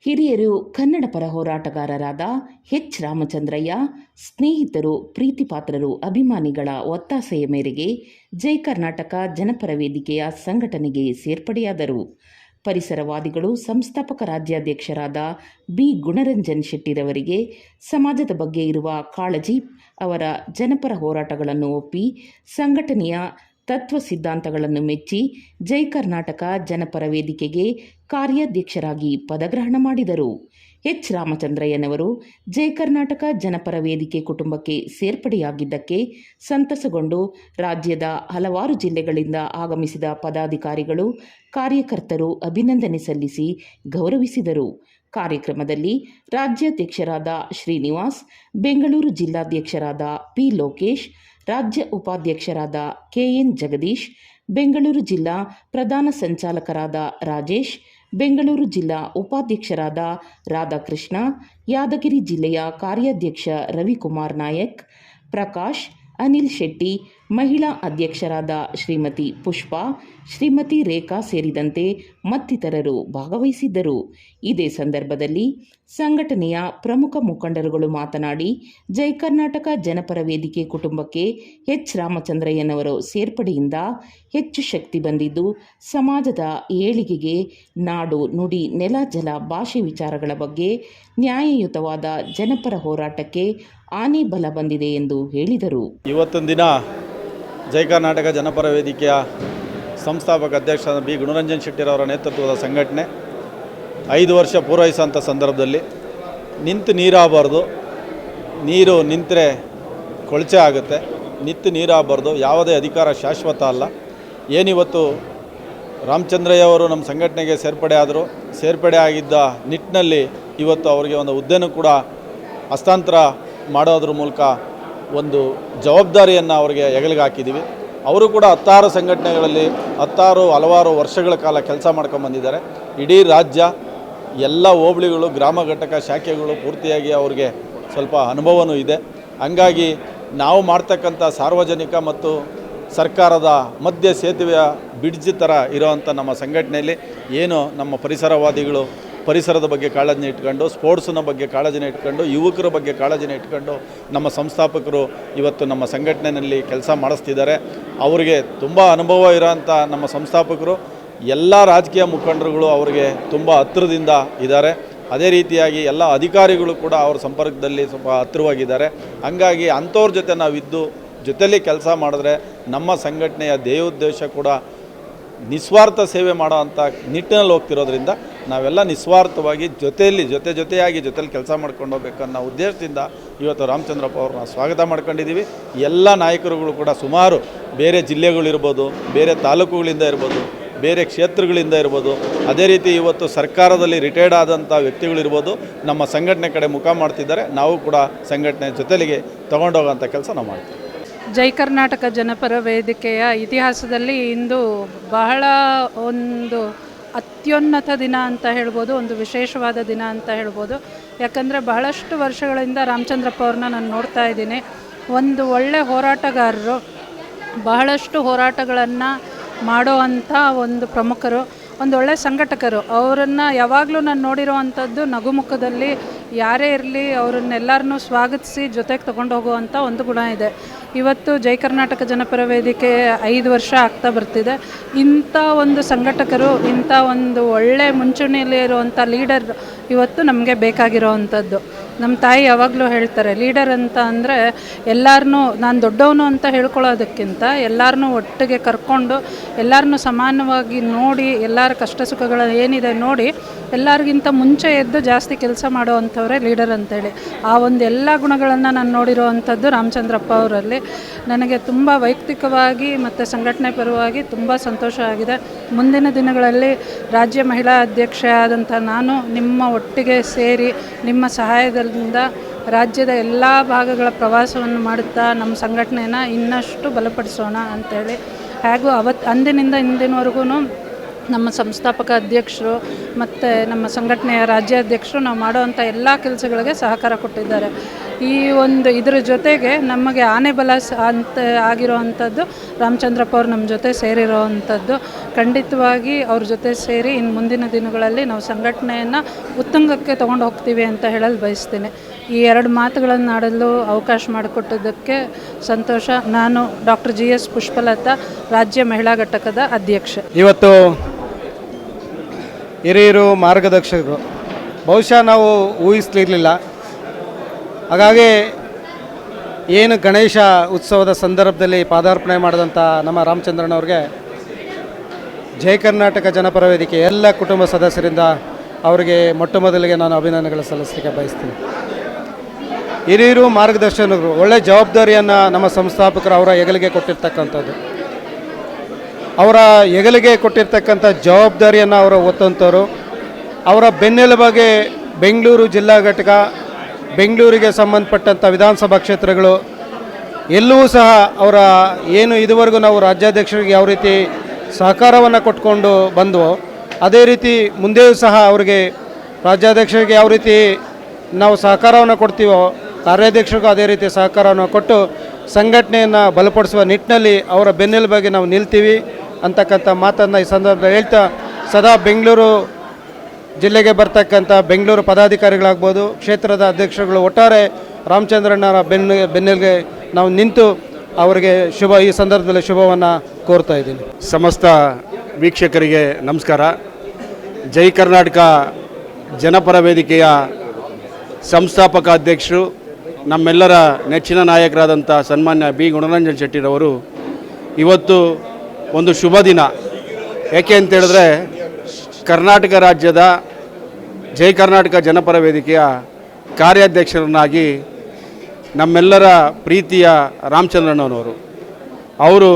ಹಿರಿಯರು ಕನ್ನಡ ಪರ ಹೋರಾಟಗಾರರಾದ ಎಚ್ ರಾಮಚಂದ್ರಯ್ಯ, ಸ್ನೇಹಿತರು, ಪ್ರೀತಿಪಾತ್ರರು, ಅಭಿಮಾನಿಗಳ ಒತ್ತಾಸೆಯ ಮೇರೆಗೆ ಜೈ ಕರ್ನಾಟಕ ಜನಪರ ವೇದಿಕೆಯ ಸಂಘಟನೆಗೆ ಸೇರ್ಪಡೆಯಾದರು. ಪರಿಸರವಾದಿಗಳು ಸಂಸ್ಥಾಪಕ ರಾಜ್ಯಾಧ್ಯಕ್ಷರಾದ ಬಿ. ಗುಣರಂಜನ್ ಶೆಟ್ಟಿರವರಿಗೆ ಸಮಾಜದ ಬಗ್ಗೆ ಇರುವ ಕಾಳಜಿ, ಅವರ ಜನಪರ ಹೋರಾಟಗಳನ್ನು ಒಪ್ಪಿ ಸಂಘಟನೆಯ ತತ್ವ ಸಿದ್ಧಾಂತಗಳನ್ನು ಮೆಚ್ಚಿ ಜೈ ಕರ್ನಾಟಕ ಜನಪರ ವೇದಿಕೆಗೆ ಕಾರ್ಯಾಧ್ಯಕ್ಷರಾಗಿ ಪದಗ್ರಹಣ ಮಾಡಿದರು. ಎಚ್ ರಾಮಚಂದ್ರಯ್ಯನವರು ಜೈ ಕರ್ನಾಟಕ ಜನಪರ ವೇದಿಕೆ ಕುಟುಂಬಕ್ಕೆ ಸೇರ್ಪಡೆಯಾಗಿದ್ದಕ್ಕೆ ಸಂತಸಗೊಂಡು ರಾಜ್ಯದ ಹಲವಾರು ಜಿಲ್ಲೆಗಳಿಂದ ಆಗಮಿಸಿದ ಪದಾಧಿಕಾರಿಗಳು, ಕಾರ್ಯಕರ್ತರು ಅಭಿನಂದನೆ ಸಲ್ಲಿಸಿ ಗೌರವಿಸಿದರು. ಕಾರ್ಯಕ್ರಮದಲ್ಲಿ ರಾಜ್ಯಾಧ್ಯಕ್ಷರಾದ ಶ್ರೀನಿವಾಸ್, ಬೆಂಗಳೂರು ಜಿಲ್ಲಾಧ್ಯಕ್ಷರಾದ ಪಿ. ಲೋಕೇಶ್, ರಾಜ್ಯ ಉಪಾಧ್ಯಕ್ಷರಾದ ಕೆಎನ್ ಜಗದೀಶ್, ಬೆಂಗಳೂರು ಜಿಲ್ಲಾ ಪ್ರಧಾನ ಸಂಚಾಲಕರಾದ ರಾಜೇಶ್, ಬೆಂಗಳೂರು ಜಿಲ್ಲಾ ಉಪಾಧ್ಯಕ್ಷರಾದ ರಾಧಾಕೃಷ್ಣ, ಯಾದಗಿರಿ ಜಿಲ್ಲೆಯ ಕಾರ್ಯಾಧ್ಯಕ್ಷ ರವಿಕುಮಾರ್ ನಾಯಕ್, ಪ್ರಕಾಶ್, ಅನಿಲ್ ಶೆಟ್ಟಿ, ಮಹಿಳಾ ಅಧ್ಯಕ್ಷರಾದ ಶ್ರೀಮತಿ ಪುಷ್ಪಾ, ಶ್ರೀಮತಿ ರೇಖಾ ಸೇರಿದಂತೆ ಮತ್ತಿತರರು ಭಾಗವಹಿಸಿದ್ದರು. ಇದೇ ಸಂದರ್ಭದಲ್ಲಿ ಸಂಘಟನೆಯ ಪ್ರಮುಖ ಮುಖಂಡರುಗಳು ಮಾತನಾಡಿ, ಜೈ ಕರ್ನಾಟಕ ಜನಪರ ವೇದಿಕೆ ಕುಟುಂಬಕ್ಕೆ ಎಚ್ ರಾಮಚಂದ್ರಯ್ಯನವರ ಸೇರ್ಪಡೆಯಿಂದ ಹೆಚ್ಚು ಶಕ್ತಿ ಬಂದಿದ್ದು, ಸಮಾಜದ ಏಳಿಗೆಗೆ ನಾಡು, ನುಡಿ, ನೆಲ, ಜಲ, ಭಾಷೆ ವಿಚಾರಗಳ ಬಗ್ಗೆ ನ್ಯಾಯಯುತವಾದ ಜನಪರ ಹೋರಾಟಕ್ಕೆ ಆನೆ ಬಲ ಬಂದಿದೆ ಎಂದು ಹೇಳಿದರು. ಇವತ್ತೊಂದು ದಿನ ಜೈ ಕರ್ನಾಟಕ ಜನಪರ ವೇದಿಕೆಯ ಸಂಸ್ಥಾಪಕ ಅಧ್ಯಕ್ಷರಾದ ಬಿ. ಗುಣರಂಜನ್ ಶೆಟ್ಟಿರವರ ನೇತೃತ್ವದ ಸಂಘಟನೆ 5 ವರ್ಷ ಪೂರೈಸುವಂಥ ಸಂದರ್ಭದಲ್ಲಿ ನಿಂತು ನೀರಾಗಬಾರ್ದು, ನೀರು ನಿಂತರೆ ಕೊಳಚೆ ಆಗುತ್ತೆ, ನಿಂತು ನೀರಾಗಬಾರ್ದು, ಯಾವುದೇ ಅಧಿಕಾರ ಶಾಶ್ವತ ಅಲ್ಲ. ಏನಿವತ್ತು ರಾಮಚಂದ್ರಯ್ಯ ಅವರು ನಮ್ಮ ಸಂಘಟನೆಗೆ ಸೇರ್ಪಡೆ ಆಗಿದ್ದ ನಿಟ್ಟಿನಲ್ಲಿ ಇವತ್ತು ಅವರಿಗೆ ಒಂದು ಹುದ್ದೆನೂ ಕೂಡ ಹಸ್ತಾಂತರ ಮಾಡೋದ್ರ ಮೂಲಕ ಒಂದು ಜವಾಬ್ದಾರಿಯನ್ನು ಅವರಿಗೆ ಹೆಗಲಿಗೆ ಹಾಕಿದ್ದೀವಿ. ಅವರು ಕೂಡ 16 ಸಂಘಟನೆಗಳಲ್ಲಿ ಹಲವಾರು ವರ್ಷಗಳ ಕಾಲ ಕೆಲಸ ಮಾಡ್ಕೊಂಬಂದಿದ್ದಾರೆ. ಇಡೀ ರಾಜ್ಯ ಎಲ್ಲ ಹೋಬಳಿಗಳು, ಗ್ರಾಮ ಘಟಕ ಶಾಖೆಗಳು ಪೂರ್ತಿಯಾಗಿ ಅವ್ರಿಗೆ ಸ್ವಲ್ಪ ಅನುಭವವೂ ಇದೆ. ಹಂಗಾಗಿ ನಾವು ಮಾಡ್ತಕ್ಕಂಥ ಸಾರ್ವಜನಿಕ ಮತ್ತು ಸರ್ಕಾರದ ಮಧ್ಯ ಸೇತುವೆಯ ಬ್ರಿಡ್ಜ್ ಥರ ಇರೋವಂಥ ನಮ್ಮ ಸಂಘಟನೆಯಲ್ಲಿ ಏನು ನಮ್ಮ ಪರಿಸರವಾದಿಗಳು ಪರಿಸರದ ಬಗ್ಗೆ ಕಾಳಜಿನ ಇಟ್ಕೊಂಡು, ಸ್ಪೋರ್ಟ್ಸ್ನ ಬಗ್ಗೆ ಕಾಳಜಿನ ಇಟ್ಕೊಂಡು, ಯುವಕರ ಬಗ್ಗೆ ಕಾಳಜಿನ ಇಟ್ಕೊಂಡು ನಮ್ಮ ಸಂಸ್ಥಾಪಕರು ಇವತ್ತು ನಮ್ಮ ಸಂಘಟನೆಯಲ್ಲಿ ಕೆಲಸ ಮಾಡಿಸ್ತಿದ್ದಾರೆ. ಅವರಿಗೆ ತುಂಬ ಅನುಭವ ಇರೋಂಥ ನಮ್ಮ ಸಂಸ್ಥಾಪಕರು, ಎಲ್ಲ ರಾಜಕೀಯ ಮುಖಂಡರುಗಳು ಅವರಿಗೆ ತುಂಬ ಹತ್ತಿರದಿಂದ ಇದ್ದಾರೆ. ಅದೇ ರೀತಿಯಾಗಿ ಎಲ್ಲ ಅಧಿಕಾರಿಗಳು ಕೂಡ ಅವ್ರ ಸಂಪರ್ಕದಲ್ಲಿ ಸ್ವಲ್ಪ ಹತ್ತಿರವಾಗಿದ್ದಾರೆ. ಹಾಗಾಗಿ ಅಂಥವ್ರ ಜೊತೆ ನಾವಿದ್ದು ಜೊತೆಯಲ್ಲಿ ಕೆಲಸ ಮಾಡಿದ್ರೆ ನಮ್ಮ ಸಂಘಟನೆಯ ಧ್ಯೇಯೋದ್ದೇಶ ಕೂಡ ನಿಸ್ವಾರ್ಥ ಸೇವೆ ಮಾಡೋ ಅಂಥ ನಿಟ್ಟಿನಲ್ಲಿ ಹೋಗ್ತಿರೋದ್ರಿಂದ ನಾವೆಲ್ಲ ನಿಸ್ವಾರ್ಥವಾಗಿ ಜೊತೆಯಾಗಿ ಕೆಲಸ ಮಾಡ್ಕೊಂಡು ಹೋಗ್ಬೇಕು ಅನ್ನೋ ಉದ್ದೇಶದಿಂದ ಇವತ್ತು ರಾಮಚಂದ್ರಪ್ಪ ಅವ್ರನ್ನ ಸ್ವಾಗತ ಮಾಡ್ಕೊಂಡಿದ್ದೀವಿ. ಎಲ್ಲ ನಾಯಕರುಗಳು ಕೂಡ ಸುಮಾರು ಬೇರೆ ಜಿಲ್ಲೆಗಳಿರ್ಬೋದು, ಬೇರೆ ತಾಲೂಕುಗಳಿಂದ ಇರ್ಬೋದು, ಬೇರೆ ಕ್ಷೇತ್ರಗಳಿಂದ ಇರ್ಬೋದು, ಅದೇ ರೀತಿ ಇವತ್ತು ಸರ್ಕಾರದಲ್ಲಿ ರಿಟೈರ್ಡ್ ಆದಂಥ ವ್ಯಕ್ತಿಗಳಿರ್ಬೋದು ನಮ್ಮ ಸಂಘಟನೆ ಕಡೆ ಮುಖ ಮಾಡ್ತಿದ್ದಾರೆ. ನಾವು ಕೂಡ ಸಂಘಟನೆ ಜೊತೆಗೆ ತಗೊಂಡೋಗೋಂಥ ಕೆಲಸ ನಾವು ಮಾಡ್ತೀವಿ. ಜೈ ಕರ್ನಾಟಕ ಜನಪರ ವೇದಿಕೆಯ ಇತಿಹಾಸದಲ್ಲಿ ಇಂದು ಬಹಳ ಒಂದು ಅತ್ಯುನ್ನತ ದಿನ ಅಂತ ಹೇಳ್ಬೋದು, ಒಂದು ವಿಶೇಷವಾದ ದಿನ ಅಂತ ಹೇಳ್ಬೋದು. ಯಾಕಂದರೆ ಬಹಳಷ್ಟು ವರ್ಷಗಳಿಂದ ರಾಮಚಂದ್ರಪ್ಪ ಅವ್ರನ್ನ ನಾನು ನೋಡ್ತಾ ಇದ್ದೀನಿ. ಒಂದು ಒಳ್ಳೆ ಹೋರಾಟಗಾರರು, ಬಹಳಷ್ಟು ಹೋರಾಟಗಳನ್ನು ಮಾಡೋ ಅಂಥ ಒಂದು ಪ್ರಮುಖರು, ಒಂದೊಳ್ಳೆ ಸಂಘಟಕರು. ಅವರನ್ನು ಯಾವಾಗಲೂ ನಾನು ನೋಡಿರೋ ಅಂಥದ್ದು ನಗುಮುಖದಲ್ಲಿ ಯಾರೇ ಇರಲಿ ಅವರನ್ನೆಲ್ಲರನ್ನೂ ಸ್ವಾಗತಿಸಿ ಜೊತೆಗೆ ತೊಗೊಂಡು ಹೋಗುವಂಥ ಒಂದು ಗುಣ ಇದೆ. ಇವತ್ತು ಜೈ ಕರ್ನಾಟಕ ಜನಪರ ವೇದಿಕೆ 5 ವರ್ಷ ಆಗ್ತಾ ಬರ್ತಿದೆ. ಇಂಥ ಒಂದು ಸಂಘಟಕರು, ಇಂಥ ಒಂದು ಒಳ್ಳೆ ಮುಂಚೂಣಿಯಲ್ಲಿ ಇರುವಂಥ ಲೀಡರ್ ಇವತ್ತು ನಮಗೆ ಬೇಕಾಗಿರೋ ಅಂಥದ್ದು. ನಮ್ಮ ತಾಯಿ ಯಾವಾಗಲೂ ಹೇಳ್ತಾರೆ, ಲೀಡರ್ ಅಂತ ಅಂದರೆ ಎಲ್ಲರನ್ನೂ ನಾನು ದೊಡ್ಡವನು ಅಂತ ಹೇಳ್ಕೊಳ್ಳೋದಕ್ಕಿಂತ ಎಲ್ಲರನ್ನೂ ಒಟ್ಟಿಗೆ ಕರ್ಕೊಂಡು ಎಲ್ಲರನ್ನೂ ಸಮಾನವಾಗಿ ನೋಡಿ, ಎಲ್ಲರ ಕಷ್ಟ ಸುಖಗಳ ಏನಿದೆ ನೋಡಿ ಎಲ್ಲರಿಗಿಂತ ಮುಂಚೆ ಎದ್ದು ಜಾಸ್ತಿ ಕೆಲಸ ಮಾಡೋ ಅಂಥವರೇ ಲೀಡರ್ ಅಂತೇಳಿ. ಆ ಒಂದು ಎಲ್ಲ ಗುಣಗಳನ್ನು ನಾನು ನೋಡಿರೋ ಅಂಥದ್ದು ರಾಮಚಂದ್ರಪ್ಪ ಅವರಲ್ಲಿ. ನನಗೆ ತುಂಬ ವೈಯಕ್ತಿಕವಾಗಿ ಮತ್ತು ಸಂಘಟನೆ ಪರವಾಗಿ ತುಂಬ ಸಂತೋಷ ಆಗಿದೆ. ಮುಂದಿನ ದಿನಗಳಲ್ಲಿ ರಾಜ್ಯ ಮಹಿಳಾ ಅಧ್ಯಕ್ಷೆ ಆದಂಥ ನಾನು ನಿಮ್ಮ ಒಟ್ಟಿಗೆ ಸೇರಿ ನಿಮ್ಮ ಸಹಾಯದಿಂದ ರಾಜ್ಯದ ಎಲ್ಲ ಭಾಗಗಳ ಪ್ರವಾಸವನ್ನು ಮಾಡುತ್ತಾ ನಮ್ಮ ಸಂಘಟನೆಯನ್ನು ಇನ್ನಷ್ಟು ಬಲಪಡಿಸೋಣ ಅಂಥೇಳಿ. ಹಾಗೂ ಅಂದಿನಿಂದ ಇಂದಿನವರೆಗೂ ನಮ್ಮ ಸಂಸ್ಥಾಪಕ ಅಧ್ಯಕ್ಷರು ಮತ್ತು ನಮ್ಮ ಸಂಘಟನೆಯ ರಾಜ್ಯಾಧ್ಯಕ್ಷರು ನಾವು ಮಾಡುವಂಥ ಎಲ್ಲ ಕೆಲಸಗಳಿಗೆ ಸಹಕಾರ ಕೊಟ್ಟಿದ್ದಾರೆ. ಈ ಒಂದು ಇದರ ಜೊತೆಗೆ ನಮಗೆ ಆನೆಬಲ ಅಂತ ಆಗಿರೋವಂಥದ್ದು ರಾಮಚಂದ್ರಪ್ಪ ಅವ್ರು ನಮ್ಮ ಜೊತೆ ಸೇರಿರೋವಂಥದ್ದು. ಖಂಡಿತವಾಗಿ ಅವ್ರ ಜೊತೆ ಸೇರಿ ಇನ್ನು ಮುಂದಿನ ದಿನಗಳಲ್ಲಿ ನಾವು ಸಂಘಟನೆಯನ್ನು ಉತ್ತುಂಗಕ್ಕೆ ತೊಗೊಂಡು ಹೋಗ್ತೀವಿ ಅಂತ ಹೇಳಲು ಬಯಸ್ತೀನಿ. ಈ 2 ಮಾತುಗಳನ್ನು ಆಡಲು ಅವಕಾಶ ಮಾಡಿಕೊಟ್ಟದ್ದಕ್ಕೆ ಸಂತೋಷ. ನಾನು ಡಾಕ್ಟರ್ GS ಪುಷ್ಪಲತಾ, ರಾಜ್ಯ ಮಹಿಳಾ ಘಟಕದ ಅಧ್ಯಕ್ಷೆ. ಇವತ್ತು ಹಿರಿಯರು ಮಾರ್ಗದರ್ಶಕರು ಬಹುಶಃ ನಾವು ಊಹಿಸಲಿರಲಿಲ್ಲ. ಹಾಗಾಗಿ ಏನು ಗಣೇಶ ಉತ್ಸವದ ಸಂದರ್ಭದಲ್ಲಿ ಪಾದಾರ್ಪಣೆ ಮಾಡಿದಂಥ ನಮ್ಮ ರಾಮಚಂದ್ರನವ್ರಿಗೆ ಜಯ ಕರ್ನಾಟಕ ಜನಪರ ವೇದಿಕೆ ಎಲ್ಲ ಕುಟುಂಬ ಸದಸ್ಯರಿಂದ ಅವರಿಗೆ ಮೊಟ್ಟ ಮೊದಲಿಗೆ ನಾನು ಅಭಿನಂದನೆಗಳು ಸಲ್ಲಿಸಲಿಕ್ಕೆ ಬಯಸ್ತೀನಿ. ಹಿರಿಯರು ಮಾರ್ಗದರ್ಶಕರು ಒಳ್ಳೆಯ ಜವಾಬ್ದಾರಿಯನ್ನು ನಮ್ಮ ಸಂಸ್ಥಾಪಕರು ಅವರ ಹೆಗಲಿಗೆ ಕೊಟ್ಟಿರ್ತಕ್ಕಂಥದ್ದು. ಅವರ ಹೆಗಲಿಗೆ ಕೊಟ್ಟಿರ್ತಕ್ಕಂಥ ಜವಾಬ್ದಾರಿಯನ್ನು ಅವರು ಒತ್ತಂಥವ್ರು. ಅವರ ಬೆನ್ನೆಲುಬಾಗಿ ಬೆಂಗಳೂರು ಜಿಲ್ಲಾ ಘಟಕ, ಬೆಂಗಳೂರಿಗೆ ಸಂಬಂಧಪಟ್ಟಂಥ ವಿಧಾನಸಭಾ ಕ್ಷೇತ್ರಗಳು ಎಲ್ಲವೂ ಸಹ ಅವರ ಏನು ಇದುವರೆಗೂ ನಾವು ರಾಜ್ಯಾಧ್ಯಕ್ಷರಿಗೆ ಯಾವ ರೀತಿ ಸಹಕಾರವನ್ನು ಕೊಟ್ಕೊಂಡು ಬಂದವೋ ಅದೇ ರೀತಿ ಮುಂದೆಯೂ ಸಹ ಅವರಿಗೆ ರಾಜ್ಯಾಧ್ಯಕ್ಷರಿಗೆ ಯಾವ ರೀತಿ ನಾವು ಸಹಕಾರವನ್ನು ಕೊಡ್ತೀವೋ ಕಾರ್ಯಾಧ್ಯಕ್ಷರಿಗೂ ಅದೇ ರೀತಿ ಸಹಕಾರವನ್ನು ಕೊಟ್ಟು ಸಂಘಟನೆಯನ್ನು ಬಲಪಡಿಸುವ ನಿಟ್ಟಿನಲ್ಲಿ ಅವರ ಬೆನ್ನೆಲುಬಾಗಿ ನಾವು ನಿಲ್ತೀವಿ ಅಂತಕ್ಕಂಥ ಮಾತನ್ನು ಈ ಸಂದರ್ಭದಲ್ಲಿ ಹೇಳ್ತಾ, ಸದಾ ಬೆಂಗಳೂರು ಜಿಲ್ಲೆಗೆ ಬರ್ತಕ್ಕಂಥ ಬೆಂಗಳೂರು ಪದಾಧಿಕಾರಿಗಳಾಗ್ಬೋದು, ಕ್ಷೇತ್ರದ ಅಧ್ಯಕ್ಷರುಗಳು, ಒಟ್ಟಾರೆ ರಾಮಚಂದ್ರಣ್ಣರ ಬೆನ್ನೆಲುಬಿಗೆ ನಾವು ನಿಂತು ಅವರಿಗೆ ಈ ಸಂದರ್ಭದಲ್ಲಿ ಶುಭವನ್ನು ಕೋರ್ತಾ ಇದ್ದೀನಿ. ಸಮಸ್ತ ವೀಕ್ಷಕರಿಗೆ ನಮಸ್ಕಾರ. ಜೈ ಕರ್ನಾಟಕ ಜನಪರ ವೇದಿಕೆಯ ಸಂಸ್ಥಾಪಕ ಅಧ್ಯಕ್ಷರು, ನಮ್ಮೆಲ್ಲರ ನೆಚ್ಚಿನ ನಾಯಕರಾದಂಥ ಸನ್ಮಾನ್ಯ ಬಿ ಗುಣರಂಜನ್ ಶೆಟ್ಟಿರವರು ಇವತ್ತು ಒಂದು ಶುಭ ದಿನ. ಏಕೆ ಅಂತೇಳಿದ್ರೆ ಕರ್ನಾಟಕ ರಾಜ್ಯದ ಜೈ ಕರ್ನಾಟಕ ಜನಪರ ವೇದಿಕೆಯ ಕಾರ್ಯಾಧ್ಯಕ್ಷರನ್ನಾಗಿ ನಮ್ಮೆಲ್ಲರ ಪ್ರೀತಿಯ ರಾಮಚಂದ್ರಣ್ಣನವರು ಅವರು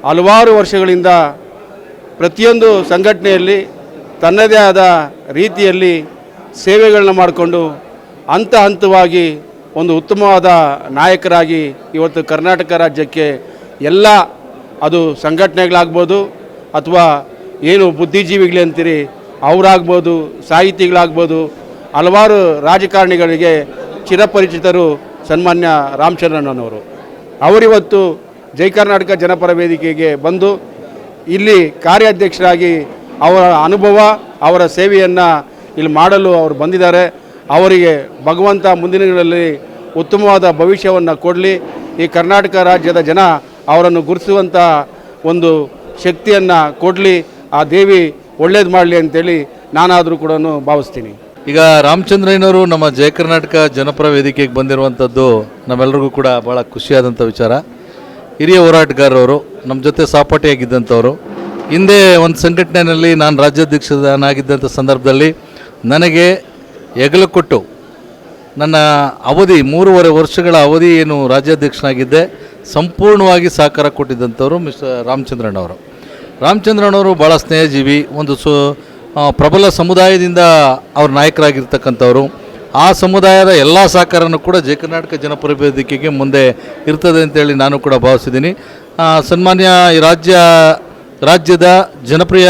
ಹಲವಾರು ವರ್ಷಗಳಿಂದ ಪ್ರತಿಯೊಂದು ಸಂಘಟನೆಯಲ್ಲಿ ತನ್ನದೇ ಆದ ರೀತಿಯಲ್ಲಿ ಸೇವೆಗಳನ್ನ ಮಾಡಿಕೊಂಡು ಹಂತ ಹಂತವಾಗಿ ಒಂದು ಉತ್ತಮವಾದ ನಾಯಕರಾಗಿ ಇವತ್ತು ಕರ್ನಾಟಕ ರಾಜ್ಯಕ್ಕೆ ಎಲ್ಲ ಅದು ಸಂಘಟನೆಗಳಾಗ್ಬೋದು ಅಥವಾ ಏನು ಬುದ್ಧಿಜೀವಿಗಳು ಅಂತೀರಿ ಅವರಾಗ್ಬೋದು, ಸಾಹಿತಿಗಳಾಗ್ಬೋದು, ಹಲವಾರು ರಾಜಕಾರಣಿಗಳಿಗೆ ಚಿರಪರಿಚಿತರು ಸನ್ಮಾನ್ಯ ರಾಮಚಂದ್ರಣ್ಣನವರು. ಅವರಿವತ್ತು ಜೈ ಕರ್ನಾಟಕ ಜನಪರ ವೇದಿಕೆಗೆ ಬಂದು ಇಲ್ಲಿ ಕಾರ್ಯಾಧ್ಯಕ್ಷರಾಗಿ ಅವರ ಅನುಭವ ಅವರ ಸೇವೆಯನ್ನು ಇಲ್ಲಿ ಮಾಡಲು ಅವರು ಬಂದಿದ್ದಾರೆ. ಅವರಿಗೆ ಭಗವಂತ ಮುಂದಿನ ದಿನಗಳಲ್ಲಿ ಉತ್ತಮವಾದ ಭವಿಷ್ಯವನ್ನು ಕೊಡಲಿ. ಈ ಕರ್ನಾಟಕ ರಾಜ್ಯದ ಜನ ಅವರನ್ನು ಗುರುತಿಸುವಂಥ ಒಂದು ಶಕ್ತಿಯನ್ನು ಕೊಡಲಿ. ಆ ದೇವಿ ಒಳ್ಳೇದು ಮಾಡಲಿ ಅಂತೇಳಿ ನಾನಾದರೂ ಕೂಡ ಭಾವಿಸ್ತೀನಿ. ಈಗ ರಾಮಚಂದ್ರಯ್ಯನವರು ನಮ್ಮ ಜಯ ಕರ್ನಾಟಕ ಜನಪರ ವೇದಿಕೆಗೆ ಬಂದಿರುವಂಥದ್ದು ನಮ್ಮೆಲ್ಲರಿಗೂ ಕೂಡ ಭಾಳ ಖುಷಿಯಾದಂಥ ವಿಚಾರ. ಹಿರಿಯ ಹೋರಾಟಗಾರರವರು, ನಮ್ಮ ಜೊತೆ ಸಹಪಾಠಿಯಾಗಿದ್ದಂಥವರು. ಹಿಂದೆ ಒಂದು ಸಂಘಟನೆಯಲ್ಲಿ ನಾನು ರಾಜ್ಯಾಧ್ಯಕ್ಷನಾಗಿದ್ದಂಥ ಸಂದರ್ಭದಲ್ಲಿ ನನಗೆ ಹೆಗಲು ಕೊಟ್ಟು ನನ್ನ ಅವಧಿ 3.5 ವರ್ಷಗಳ ಅವಧಿ ಏನು ರಾಜ್ಯಾಧ್ಯಕ್ಷನಾಗಿದ್ದೆ ಸಂಪೂರ್ಣವಾಗಿ ಸಹಕಾರ ಕೊಟ್ಟಿದ್ದಂಥವ್ರು ಮಿಸ್ಟರ್ ರಾಮಚಂದ್ರಣ್ಣವರು. ರಾಮಚಂದ್ರಣ್ಣವರು ಭಾಳ ಸ್ನೇಹಜೀವಿ, ಒಂದು ಪ್ರಬಲ ಸಮುದಾಯದಿಂದ ಅವ್ರ ನಾಯಕರಾಗಿರ್ತಕ್ಕಂಥವ್ರು. ಆ ಸಮುದಾಯದ ಎಲ್ಲ ಸಹಕಾರನೂ ಕೂಡ ಜಯ ಕರ್ನಾಟಕ ಜನಪರ ವೇದಿಕೆಗೆ ಮುಂದೆ ಇರ್ತದೆ ಅಂತೇಳಿ ನಾನು ಕೂಡ ಭಾವಿಸಿದ್ದೀನಿ. ಸನ್ಮಾನ್ಯ ಈ ರಾಜ್ಯದ ಜನಪ್ರಿಯ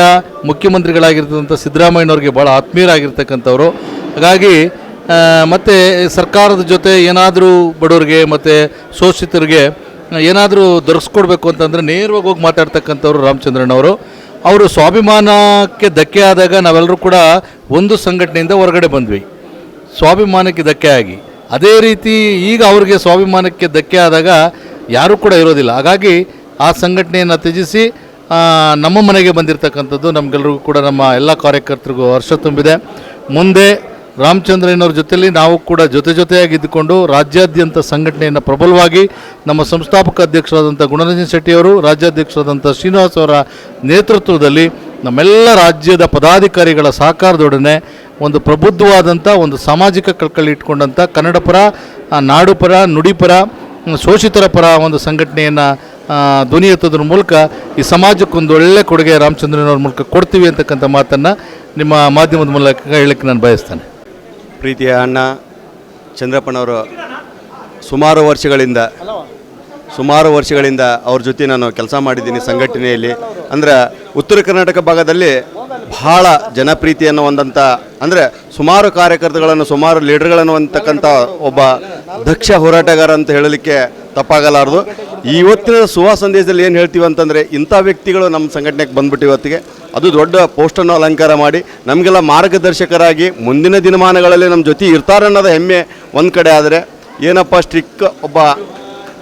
ಮುಖ್ಯಮಂತ್ರಿಗಳಾಗಿರ್ತಕ್ಕಂಥ ಸಿದ್ದರಾಮಯ್ಯನವ್ರಿಗೆ ಭಾಳ ಆತ್ಮೀಯರಾಗಿರ್ತಕ್ಕಂಥವ್ರು. ಹಾಗಾಗಿ ಮತ್ತು ಸರ್ಕಾರದ ಜೊತೆ ಏನಾದರೂ ಬಡವರಿಗೆ ಮತ್ತು ಶೋಷಿತರಿಗೆ ಏನಾದರೂ ದೊರಕಿಸ್ಕೊಡ್ಬೇಕು ಅಂತಂದರೆ ನೇರವಾಗಿ ಹೋಗಿ ಮಾತಾಡ್ತಕ್ಕಂಥವ್ರು ರಾಮಚಂದ್ರಣ್ಣವರು. ಅವರು ಸ್ವಾಭಿಮಾನಕ್ಕೆ ಧಕ್ಕೆ ಆದಾಗ ನಾವೆಲ್ಲರೂ ಕೂಡ ಒಂದು ಸಂಘಟನೆಯಿಂದ ಹೊರಗಡೆ ಬಂದ್ವಿ, ಸ್ವಾಭಿಮಾನಕ್ಕೆ ಧಕ್ಕೆ ಆಗಿ. ಅದೇ ರೀತಿ ಈಗ ಅವ್ರಿಗೆ ಸ್ವಾಭಿಮಾನಕ್ಕೆ ಧಕ್ಕೆ ಆದಾಗ ಯಾರೂ ಕೂಡ ಇರೋದಿಲ್ಲ. ಹಾಗಾಗಿ ಆ ಸಂಘಟನೆಯನ್ನು ತ್ಯಜಿಸಿ ನಮ್ಮ ಮನೆಗೆ ಬಂದಿರತಕ್ಕಂಥದ್ದು ನಮಗೆಲ್ಲರಿಗೂ ಕೂಡ, ನಮ್ಮ ಎಲ್ಲ ಕಾರ್ಯಕರ್ತರಿಗೂ ಹರ್ಷ ತುಂಬಿದೆ. ಮುಂದೆ ರಾಮಚಂದ್ರಯ್ಯನವ್ರ ಜೊತೆಯಲ್ಲಿ ನಾವು ಕೂಡ ಜೊತೆಯಾಗಿದ್ದುಕೊಂಡು ರಾಜ್ಯಾದ್ಯಂತ ಸಂಘಟನೆಯನ್ನು ಪ್ರಬಲವಾಗಿ ನಮ್ಮ ಸಂಸ್ಥಾಪಕ ಅಧ್ಯಕ್ಷರಾದಂಥ ಗುಣರಂಜನ್ ಶೆಟ್ಟಿಯವರು, ರಾಜ್ಯಾಧ್ಯಕ್ಷರಾದಂಥ ಶ್ರೀನಿವಾಸ್ ಅವರ ನೇತೃತ್ವದಲ್ಲಿ ನಮ್ಮೆಲ್ಲ ರಾಜ್ಯದ ಪದಾಧಿಕಾರಿಗಳ ಸಹಕಾರದೊಡನೆ ಒಂದು ಪ್ರಬುದ್ಧವಾದಂಥ ಒಂದು ಸಾಮಾಜಿಕ ಕಳಕಳಿ ಇಟ್ಕೊಂಡಂಥ ಕನ್ನಡ ಪರ, ನಾಡು ಪರ, ನುಡಿ ಪರ, ಶೋಷಿತರ ಪರ ಒಂದು ಸಂಘಟನೆಯನ್ನು ಧ್ವನಿ ಎತ್ತೋದ್ರ ಮೂಲಕ ಈ ಸಮಾಜಕ್ಕೊಂದು ಒಳ್ಳೆಯ ಕೊಡುಗೆ ರಾಮಚಂದ್ರನವ್ರ ಮೂಲಕ ಕೊಡ್ತೀವಿ ಅಂತಕ್ಕಂಥ ಮಾತನ್ನು ನಿಮ್ಮ ಮಾಧ್ಯಮದ ಮೂಲಕ ಹೇಳಕ್ಕೆ ನಾನು ಬಯಸ್ತೇನೆ. ಪ್ರೀತಿಯ ಅಣ್ಣ ಚಂದ್ರಪ್ಪನವರು ಸುಮಾರು ವರ್ಷಗಳಿಂದ ಅವ್ರ ಜೊತೆ ನಾನು ಕೆಲಸ ಮಾಡಿದ್ದೀನಿ ಸಂಘಟನೆಯಲ್ಲಿ. ಅಂದರೆ ಉತ್ತರ ಕರ್ನಾಟಕ ಭಾಗದಲ್ಲಿ ಬಹಳ ಜನಪ್ರೀತಿಯನ್ನು ಹೊಂದಂಥ, ಅಂದರೆ ಸುಮಾರು ಕಾರ್ಯಕರ್ತಗಳನ್ನು, ಸುಮಾರು ಲೀಡರ್ಗಳನ್ನು ಹೊಂದತಕ್ಕಂಥ ಒಬ್ಬ ದಕ್ಷ ಹೋರಾಟಗಾರ ಅಂತ ಹೇಳಲಿಕ್ಕೆ ತಪ್ಪಾಗಲಾರದು. ಇವತ್ತಿನ ಸುವಾ ಸಂದೇಶದಲ್ಲಿ ಏನು ಹೇಳ್ತೀವಿ ಅಂತಂದರೆ, ಇಂಥ ವ್ಯಕ್ತಿಗಳು ನಮ್ಮ ಸಂಘಟನೆಗೆ ಬಂದ್ಬಿಟ್ಟು ಇವತ್ತಿಗೆ ಅದು ದೊಡ್ಡ ಪೋಸ್ಟನ್ನು ಅಲಂಕಾರ ಮಾಡಿ ನಮಗೆಲ್ಲ ಮಾರ್ಗದರ್ಶಕರಾಗಿ ಮುಂದಿನ ದಿನಮಾನಗಳಲ್ಲಿ ನಮ್ಮ ಜೊತೆ ಇರ್ತಾರೆ ಅನ್ನೋದು ಹೆಮ್ಮೆ ಒಂದು ಕಡೆ. ಆದರೆ ಏನಪ್ಪ ಸ್ಟ್ರಿಕ್ ಒಬ್ಬ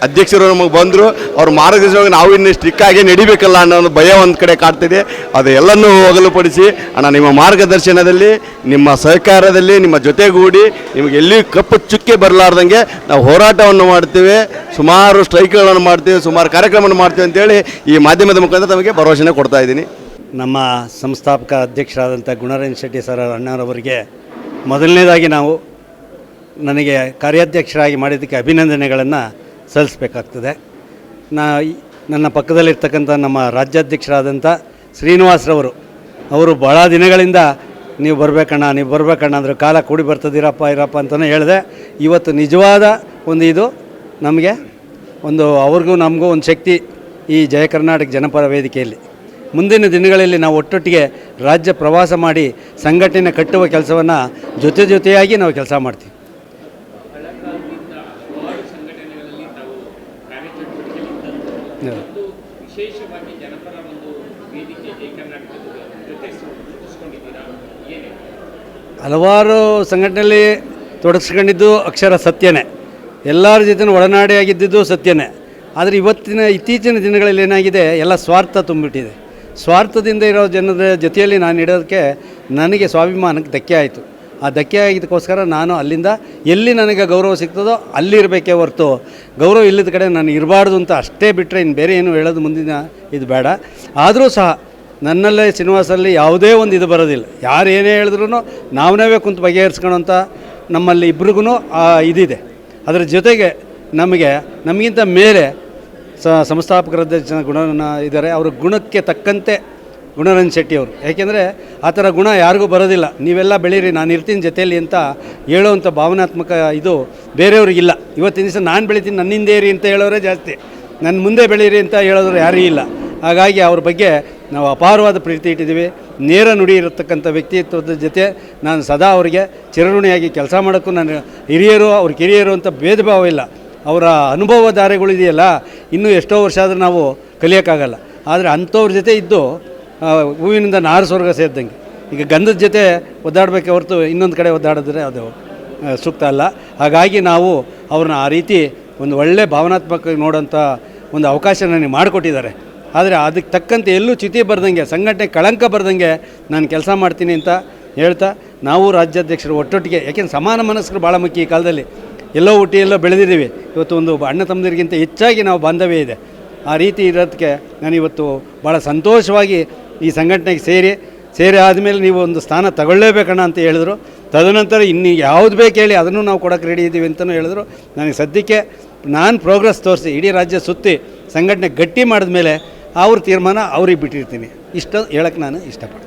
ಅಧ್ಯಕ್ಷರು ನಮಗೆ ಬಂದರು, ಅವ್ರ ಮಾರ್ಗದರ್ಶನವಾಗಿ ನಾವು ಇನ್ನೂ ಸ್ಟ್ರಿಕ್ಕಾಗಿ ನಡಿಬೇಕಲ್ಲ ಅನ್ನೋ ಒಂದು ಭಯ ಒಂದು ಕಡೆ ಕಾಡ್ತಿದೆ. ಅದೆಲ್ಲನೂ ಹೋಗಲುಪಡಿಸಿ ಅಣ್ಣ ನಿಮ್ಮ ಮಾರ್ಗದರ್ಶನದಲ್ಲಿ, ನಿಮ್ಮ ಸಹಕಾರದಲ್ಲಿ, ನಿಮ್ಮ ಜೊತೆಗೂಡಿ ನಿಮಗೆ ಎಲ್ಲಿ ಕಪ್ಪು ಚುಕ್ಕೆ ಬರಲಾರ್ದಂಗೆ ನಾವು ಹೋರಾಟವನ್ನು ಮಾಡ್ತೀವಿ, ಸುಮಾರು ಸ್ಟ್ರೈಕ್ಗಳನ್ನು ಮಾಡ್ತೀವಿ, ಸುಮಾರು ಕಾರ್ಯಕ್ರಮವನ್ನು ಮಾಡ್ತೀವಿ ಅಂತೇಳಿ ಈ ಮಾಧ್ಯಮದ ಮುಖಾಂತರ ತಮಗೆ ಭರವಸೆನೇ ಕೊಡ್ತಾ ಇದ್ದೀನಿ. ನಮ್ಮ ಸಂಸ್ಥಾಪಕ ಅಧ್ಯಕ್ಷರಾದಂಥ ಗುಣರಂಜನ್ ಶೆಟ್ಟಿ ಸರ್ ಅಣ್ಣವರಿಗೆ ಮೊದಲನೇದಾಗಿ ನಾವು ನನಗೆ ಕಾರ್ಯಾಧ್ಯಕ್ಷರಾಗಿ ಮಾಡಿದ್ದಕ್ಕೆ ಅಭಿನಂದನೆಗಳನ್ನು ಸಲ್ಲಿಸಬೇಕಾಗ್ತದೆ. ನನ್ನ ಪಕ್ಕದಲ್ಲಿರ್ತಕ್ಕಂಥ ನಮ್ಮ ರಾಜ್ಯಾಧ್ಯಕ್ಷರಾದಂಥ ಶ್ರೀನಿವಾಸ್ರವರು, ಅವರು ಭಾಳ ದಿನಗಳಿಂದ ನೀವು ಬರಬೇಕಣ್ಣ ಅಂದರೆ ಕಾಲ ಕೂಡಿ ಬರ್ತದಿರಪ್ಪ ಅಂತಲೇ ಹೇಳಿದೆ. ಇವತ್ತು ನಿಜವಾದ ಇದು ನಮಗೆ ಅವ್ರಿಗೂ ನಮಗೂ ಒಂದು ಶಕ್ತಿ ಈ ಜಯ ಕರ್ನಾಟಕ ಜನಪರ ವೇದಿಕೆಯಲ್ಲಿ. ಮುಂದಿನ ದಿನಗಳಲ್ಲಿ ನಾವು ಒಟ್ಟೊಟ್ಟಿಗೆ ರಾಜ್ಯ ಪ್ರವಾಸ ಮಾಡಿ ಸಂಘಟನೆ ಕಟ್ಟುವ ಕೆಲಸವನ್ನು ಜೊತೆಯಾಗಿ ನಾವು ಕೆಲಸ ಮಾಡ್ತೀವಿ. ಹಲವಾರು ಸಂಘಟನೆಯಲ್ಲಿ ತೊಡಗಿಸ್ಕೊಂಡಿದ್ದು ಅಕ್ಷರ ಸತ್ಯನೇ, ಎಲ್ಲರ ಜೊತೆ ಒಡನಾಡಿಯಾಗಿದ್ದು ಸತ್ಯನೇ. ಆದರೆ ಇತ್ತೀಚಿನ ದಿನಗಳಲ್ಲಿ ಏನಾಗಿದೆ, ಎಲ್ಲ ಸ್ವಾರ್ಥ ತುಂಬಿಟ್ಟಿದೆ. ಸ್ವಾರ್ಥದಿಂದ ಇರೋ ಜನರ ಜೊತೆಯಲ್ಲಿ ನಾನು ಇಡೋದಕ್ಕೆ ನನಗೆ ಸ್ವಾಭಿಮಾನಕ್ಕೆ ಧಕ್ಕೆ ಆಯಿತು. ಆ ಧಕ್ಕೆ ಆಗಿದ್ದಕ್ಕೋಸ್ಕರ ನಾನು ಅಲ್ಲಿಂದ ಎಲ್ಲಿ ನನಗೆ ಗೌರವ ಸಿಗ್ತದೋ ಅಲ್ಲಿರಬೇಕೇ ಹೊರತು ಗೌರವ ಇಲ್ಲದ ಕಡೆ ನಾನು ಇರಬಾರ್ದು ಅಂತ ಅಷ್ಟೇ ಬಿಟ್ಟರೆ ಇನ್ನು ಬೇರೆ ಏನು ಹೇಳೋದು ಮುಂದಿನ ಇದು ಬೇಡ. ಆದರೂ ಸಹ ನನ್ನಲ್ಲೇ ಶ್ರೀನಿವಾಸಲ್ಲಿ ಯಾವುದೇ ಒಂದು ಇದು ಬರೋದಿಲ್ಲ. ಯಾರು ಏನೇ ಹೇಳಿದ್ರು ನಾವೇ ಕುಂತು ಬಗೆಹರಿಸ್ಕೊಳ್ಳೋಂಥ ನಮ್ಮಲ್ಲಿ ಇಬ್ರಿಗೂ ಇದಿದೆ. ಅದರ ಜೊತೆಗೆ ನಮಗಿಂತ ಮೇಲೆ ಸಂಸ್ಥಾಪಕರಾದ ಗುಣ ಇದ್ದಾರೆ. ಅವ್ರ ಗುಣಕ್ಕೆ ತಕ್ಕಂತೆ ಗುಣರಂಜನ್ ಶೆಟ್ಟಿ ಅವರು, ಯಾಕೆಂದರೆ ಆ ಥರ ಗುಣ ಯಾರಿಗೂ ಬರೋದಿಲ್ಲ. ನೀವೆಲ್ಲ ಬೆಳೀರಿ, ನಾನು ಇರ್ತೀನಿ ಜೊತೆಯಲ್ಲಿ ಅಂತ ಹೇಳೋವಂಥ ಭಾವನಾತ್ಮಕ ಇದು ಬೇರೆಯವ್ರಿಗಿಲ್ಲ. ಇವತ್ತಿನ ದಿವಸ ನಾನು ಬೆಳಿತೀನಿ, ನನ್ನಿಂದ ಏರಿ ಅಂತ ಹೇಳೋರೇ ಜಾಸ್ತಿ, ನನ್ನ ಮುಂದೆ ಬೆಳೀರಿ ಅಂತ ಹೇಳೋರು ಯಾರೂ ಇಲ್ಲ. ಹಾಗಾಗಿ ಅವ್ರ ಬಗ್ಗೆ ನಾವು ಅಪಾರವಾದ ಪ್ರೀತಿ ಇಟ್ಟಿದ್ದೀವಿ. ನೇರ ನುಡಿ ಇರತಕ್ಕಂಥ ವ್ಯಕ್ತಿತ್ವದ ಜೊತೆ ನಾನು ಸದಾ ಅವರಿಗೆ ಚಿರಋಣಿಯಾಗಿ ಕೆಲಸ ಮಾಡೋಕ್ಕೂ ನಾನು ಹಿರಿಯರು ಅವ್ರ ಕಿರಿಯರು ಅಂತ ಭೇದ ಭಾವ ಇಲ್ಲ. ಅವರ ಅನುಭವ ಧಾರೆಗಳಿದೆಯಲ್ಲ, ಇನ್ನೂ ಎಷ್ಟೋ ವರ್ಷ ಆದರೂ ನಾವು ಕಲಿಯೋಕ್ಕಾಗಲ್ಲ. ಆದರೆ ಅಂಥವ್ರ ಜೊತೆ ಇದ್ದು ಹೂವಿನಿಂದ ನಾರು ಸ್ವರ್ಗ ಸೇರಿದಂಗೆ. ಈಗ ಗಂಧದ ಜೊತೆ ಒದ್ದಾಡಬೇಕೆ ಹೊರತು ಇನ್ನೊಂದು ಕಡೆ ಒದ್ದಾಡಿದ್ರೆ ಅದು ಸೂಕ್ತ ಅಲ್ಲ. ಹಾಗಾಗಿ ನಾವು ಅವ್ರನ್ನ ಆ ರೀತಿ ಒಂದು ಒಳ್ಳೆ ಭಾವನಾತ್ಮಕವಾಗಿ ನೋಡೋಂಥ ಒಂದು ಅವಕಾಶ ನನಗೆ ಮಾಡಿಕೊಟ್ಟಿದ್ದಾರೆ. ಆದರೆ ಅದಕ್ಕೆ ತಕ್ಕಂತೆ ಎಲ್ಲೂ ಚ್ಯುತಿ ಬರ್ದಂಗೆ, ಸಂಘಟನೆ ಕಳಂಕ ಬರ್ದಂಗೆ ನಾನು ಕೆಲಸ ಮಾಡ್ತೀನಿ ಅಂತ ಹೇಳ್ತಾ, ನಾವು ರಾಜ್ಯಾಧ್ಯಕ್ಷರು ಒಟ್ಟೊಟ್ಟಿಗೆ, ಯಾಕೆಂದ್ರೆ ಸಮಾನ ಮನಸ್ಕರು ಭಾಳ ಮುಖ್ಯ ಈ ಕಾಲದಲ್ಲಿ. ಎಲ್ಲೋ ಹುಟ್ಟಿ ಎಲ್ಲೋ ಬೆಳೆದಿದ್ದೀವಿ. ಇವತ್ತು ಒಂದು ಅಣ್ಣ ತಮ್ಮದಿರಿಗಿಂತ ಹೆಚ್ಚಾಗಿ ನಾವು ಬಾಂಧವ್ಯ ಇದೆ. ಆ ರೀತಿ ಇರೋದಕ್ಕೆ ನಾನಿವತ್ತು ಭಾಳ ಸಂತೋಷವಾಗಿ ಈ ಸಂಘಟನೆಗೆ ಸೇರಿ ಆದಮೇಲೆ ನೀವು ಒಂದು ಸ್ಥಾನ ತಗೊಳ್ಳೇಬೇಕಣ್ಣ ಅಂತ ಹೇಳಿದ್ರು. ತದನಂತರ ಇನ್ನು ಯಾವುದು ಬೇಕು ಹೇಳಿ ಅದನ್ನು ನಾವು ಕೊಡೋಕ್ಕೆ ರೆಡಿ ಇದ್ದೀವಿ ಅಂತಲೂ ಹೇಳಿದ್ರು. ನನಗೆ ಸದ್ಯಕ್ಕೆ ನಾನು ಪ್ರೋಗ್ರೆಸ್ ತೋರಿಸಿ ಇಡೀ ರಾಜ್ಯ ಸುತ್ತಿ ಸಂಘಟನೆ ಗಟ್ಟಿ ಮಾಡಿದ ಮೇಲೆ ಅವ್ರ ತೀರ್ಮಾನ ಅವ್ರಿಗೆ ಬಿಟ್ಟಿರ್ತೀನಿ. ಇಷ್ಟು ಹೇಳೋಕ್ಕೆ ನಾನು ಇಷ್ಟಪಡ್ತೀನಿ.